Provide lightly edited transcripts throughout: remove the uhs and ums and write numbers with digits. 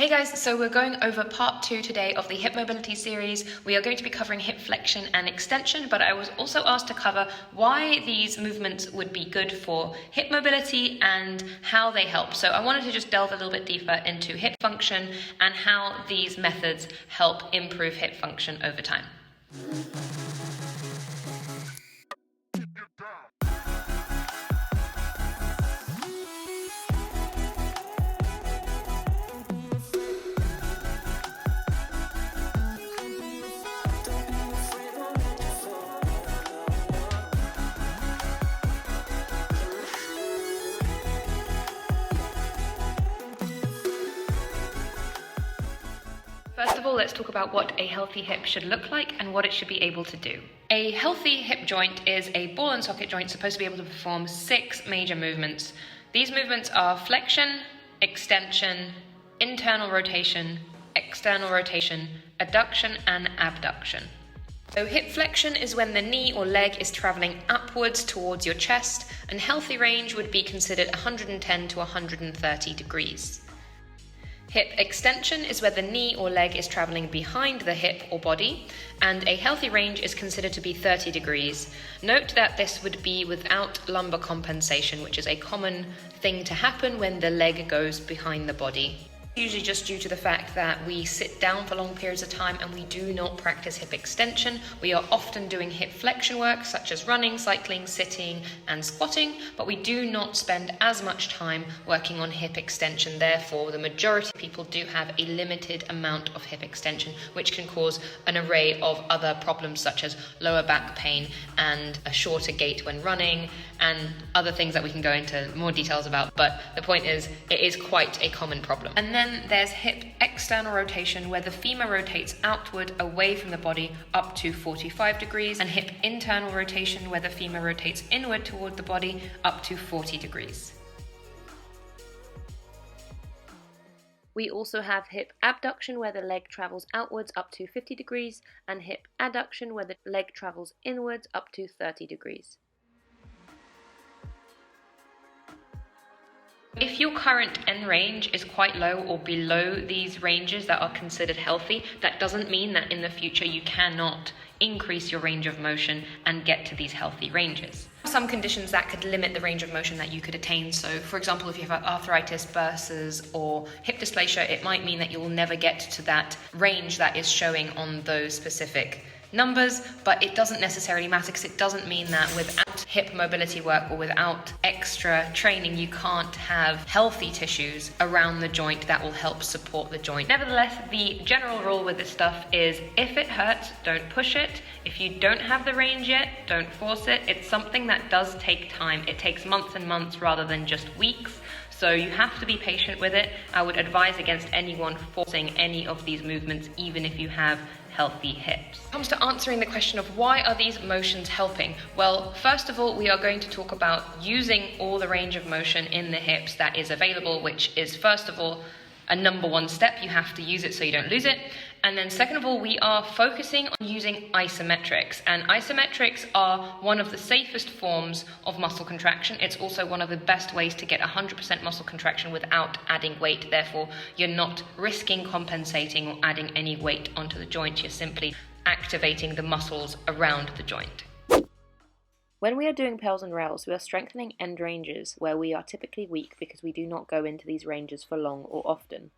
Hey guys, so we're going over part 2 today of the hip mobility series. We are going to be covering hip flexion and extension, but I was also asked to cover why these movements would be good for hip mobility and how they help. So I wanted to just delve a little bit deeper into hip function and how these methods help improve hip function over time. First of all, let's talk about what a healthy hip should look like and what it should be able to do. A healthy hip joint is a ball and socket joint supposed to be able to perform 6 major movements. These movements are flexion, extension, internal rotation, external rotation, adduction, and abduction. So hip flexion is when the knee or leg is traveling upwards towards your chest, and healthy range would be considered 110 to 130 degrees. Hip extension is where the knee or leg is traveling behind the hip or body, and a healthy range is considered to be 30 degrees. Note that this would be without lumbar compensation, which is a common thing to happen when the leg goes behind the body. Usually just due to the fact that we sit down for long periods of time and we do not practice hip extension. We are often doing hip flexion work such as running, cycling, sitting and squatting, but we do not spend as much time working on hip extension. Therefore, the majority of people do have a limited amount of hip extension, which can cause an array of other problems such as lower back pain and a shorter gait when running and other things that we can go into more details about. But the point is, it is quite a common problem. And then there's hip external rotation, where the femur rotates outward away from the body up to 45 degrees, and hip internal rotation, where the femur rotates inward toward the body up to 40 degrees. We also have hip abduction, where the leg travels outwards up to 50 degrees, and hip adduction, where the leg travels inwards up to 30 degrees. If your current end range is quite low or below these ranges that are considered healthy, that doesn't mean that in the future you cannot increase your range of motion and get to these healthy ranges. Some conditions that could limit the range of motion that you could attain. So for example, if you have arthritis, bursitis or hip dysplasia, it might mean that you will never get to that range that is showing on those specific numbers, but it doesn't necessarily matter, because it doesn't mean that without hip mobility work or without extra training you can't have healthy tissues around the joint that will help support the joint. Nevertheless, the general rule with this stuff is if it hurts, don't push it. If you don't have the range yet, don't force it. It's something that does take time. It takes months and months rather than just weeks. So you have to be patient with it. I would advise against anyone forcing any of these movements, even if you have healthy hips. When it comes to answering the question of why are these motions helping? Well, first of all, we are going to talk about using all the range of motion in the hips that is available, which is first of all a number one step. You have to use it so you don't lose it. And then second of all, we are focusing on using isometrics. And isometrics are one of the safest forms of muscle contraction. It's also one of the best ways to get 100% muscle contraction without adding weight. Therefore, you're not risking compensating or adding any weight onto the joint. You're simply activating the muscles around the joint. When we are doing PAILs and rails, we are strengthening end ranges where we are typically weak because we do not go into these ranges for long or often.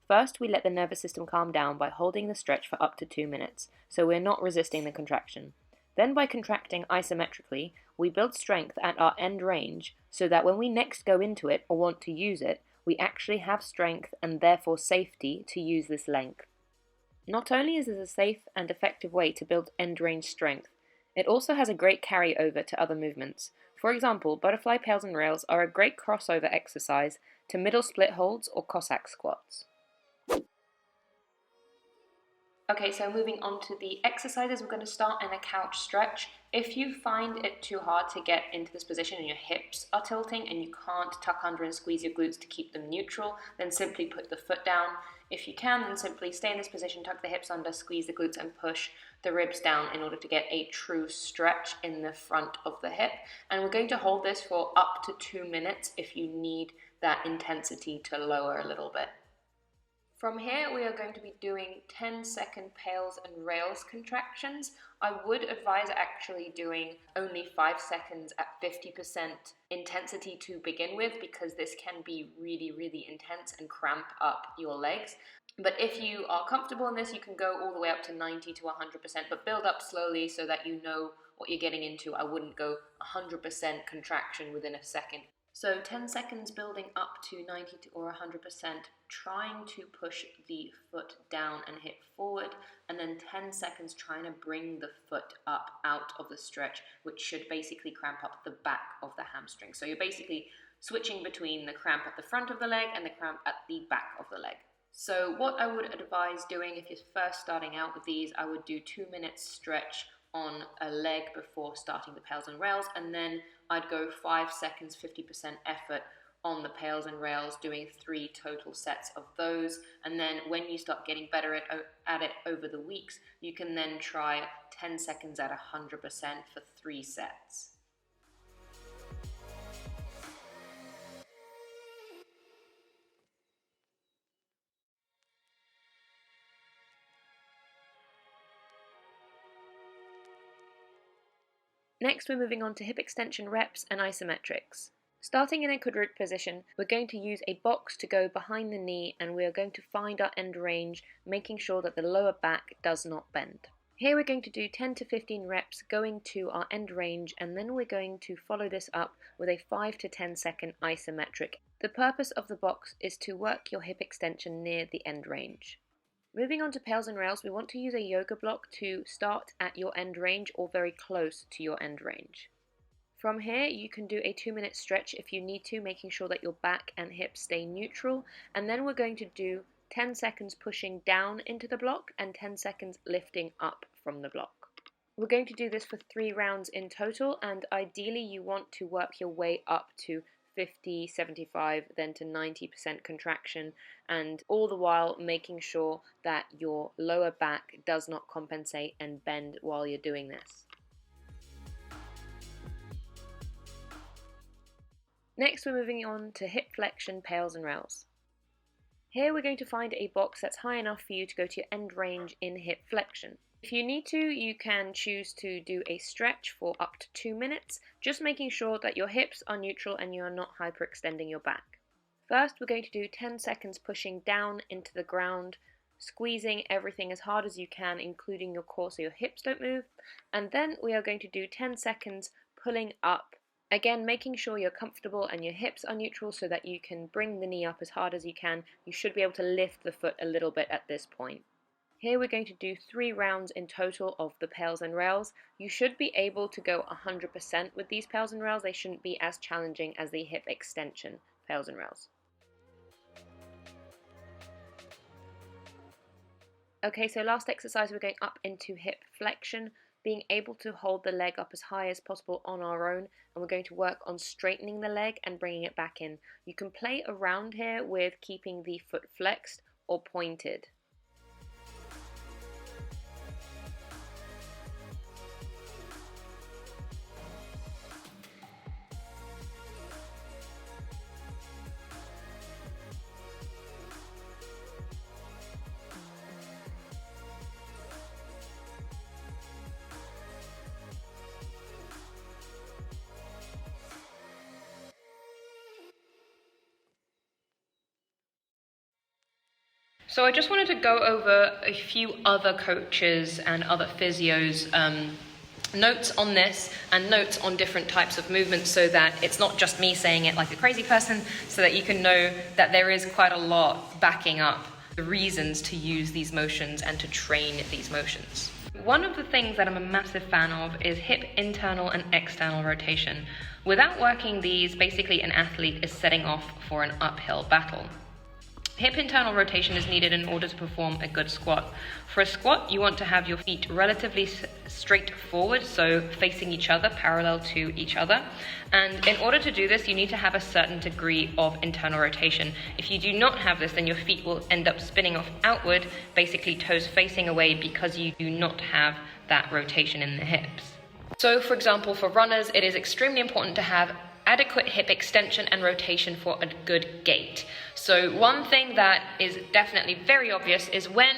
First, we let the nervous system calm down by holding the stretch for up to 2 minutes, so we're not resisting the contraction. Then by contracting isometrically, we build strength at our end range so that when we next go into it or want to use it, we actually have strength and therefore safety to use this length. Not only is this a safe and effective way to build end range strength, it also has a great carryover to other movements. For example, butterfly PAILs and rails are a great crossover exercise to middle split holds or Cossack squats. Okay, so moving on to the exercises, we're going to start in a couch stretch. If you find it too hard to get into this position and your hips are tilting and you can't tuck under and squeeze your glutes to keep them neutral, then simply put the foot down. If you can, then simply stay in this position, tuck the hips under, squeeze the glutes and push the ribs down in order to get a true stretch in the front of the hip. And we're going to hold this for up to 2 minutes if you need that intensity to lower a little bit. From here, we are going to be doing 10-second pails and rails contractions. I would advise actually doing only 5 seconds at 50% intensity to begin with, because this can be really, really intense and cramp up your legs. But if you are comfortable in this, you can go all the way up to 90 to 100%, but build up slowly so that you know what you're getting into. I wouldn't go 100% contraction within a second. So 10 seconds building up to 90 or 100%, trying to push the foot down and hip forward, and then 10 seconds trying to bring the foot up out of the stretch, which should basically cramp up the back of the hamstring. So you're basically switching between the cramp at the front of the leg and the cramp at the back of the leg. So what I would advise doing if you're first starting out with these, I would do 2 minutes stretch on a leg before starting the pails and rails, and then I'd go 5 seconds, 50% effort on the pails and rails, doing 3 total sets of those. And then when you start getting better at it over the weeks, you can then try 10 seconds at 100% for 3 sets. Next, we're moving on to hip extension reps and isometrics. Starting in a quadruped position, we're going to use a box to go behind the knee, and we are going to find our end range, making sure that the lower back does not bend. Here we're going to do 10 to 15 reps going to our end range, and then we're going to follow this up with a 5 to 10 second isometric. The purpose of the box is to work your hip extension near the end range. Moving on to pails and rails, we want to use a yoga block to start at your end range or very close to your end range. From here, you can do a 2-minute stretch if you need to, making sure that your back and hips stay neutral, and then we're going to do 10 seconds pushing down into the block and 10 seconds lifting up from the block. We're going to do this for 3 rounds in total, and ideally you want to work your way up to 50, 75, then to 90% contraction, and all the while making sure that your lower back does not compensate and bend while you're doing this. Next, we're moving on to hip flexion pails and rails. Here we're going to find a box that's high enough for you to go to your end range in hip flexion. If you need to, you can choose to do a stretch for up to 2 minutes, just making sure that your hips are neutral and you are not hyperextending your back. First, we're going to do 10 seconds pushing down into the ground, squeezing everything as hard as you can, including your core so your hips don't move. And then we are going to do 10 seconds pulling up, again making sure you're comfortable and your hips are neutral so that you can bring the knee up as hard as you can. You should be able to lift the foot a little bit at this point. Here we're going to do 3 rounds in total of the pails and rails. You should be able to go 100% with these pails and rails. They shouldn't be as challenging as the hip extension pails and rails. Okay, so last exercise we're going up into hip flexion, being able to hold the leg up as high as possible on our own, and we're going to work on straightening the leg and bringing it back in. You can play around here with keeping the foot flexed or pointed. So I just wanted to go over a few other coaches and other physios' notes on this and notes on different types of movements, so that it's not just me saying it like a crazy person, so that you can know that there is quite a lot backing up the reasons to use these motions and to train these motions. One of the things that I'm a massive fan of is hip internal and external rotation. Without working these, basically an athlete is setting off for an uphill battle. Hip internal rotation is needed in order to perform a good squat. For a squat, you want to have your feet relatively straight forward, so facing each other, parallel to each other. And in order to do this, you need to have a certain degree of internal rotation. If you do not have this, then your feet will end up spinning off outward, basically toes facing away, because you do not have that rotation in the hips. So for example, for runners, it is extremely important to have adequate hip extension and rotation for a good gait. So one thing that is definitely very obvious is when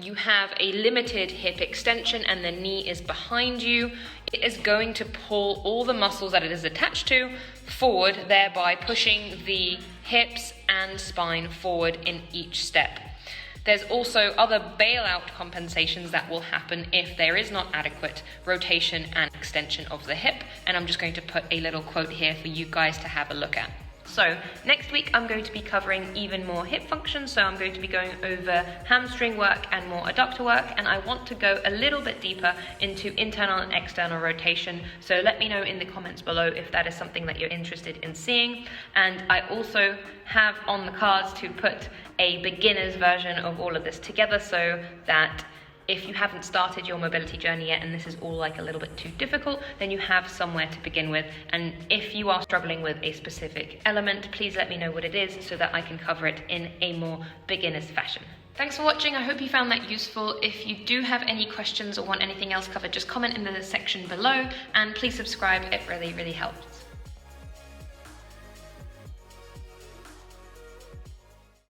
you have a limited hip extension and the knee is behind you, it is going to pull all the muscles that it is attached to forward, thereby pushing the hips and spine forward in each step. There's also other bailout compensations that will happen if there is not adequate rotation and extension of the hip, and I'm just going to put a little quote here for you guys to have a look at. So next week I'm going to be covering even more hip functions, so I'm going to be going over hamstring work and more adductor work, and I want to go a little bit deeper into internal and external rotation, so let me know in the comments below if that is something that you're interested in seeing. And I also have on the cards to put a beginner's version of all of this together, so that if you haven't started your mobility journey yet and this is all like a little bit too difficult, then you have somewhere to begin with. And if you are struggling with a specific element, please let me know what it is so that I can cover it in a more beginner's fashion. Thanks for watching. I hope you found that useful. If you do have any questions or want anything else covered, just comment in the section below, and please subscribe. It really, really helps.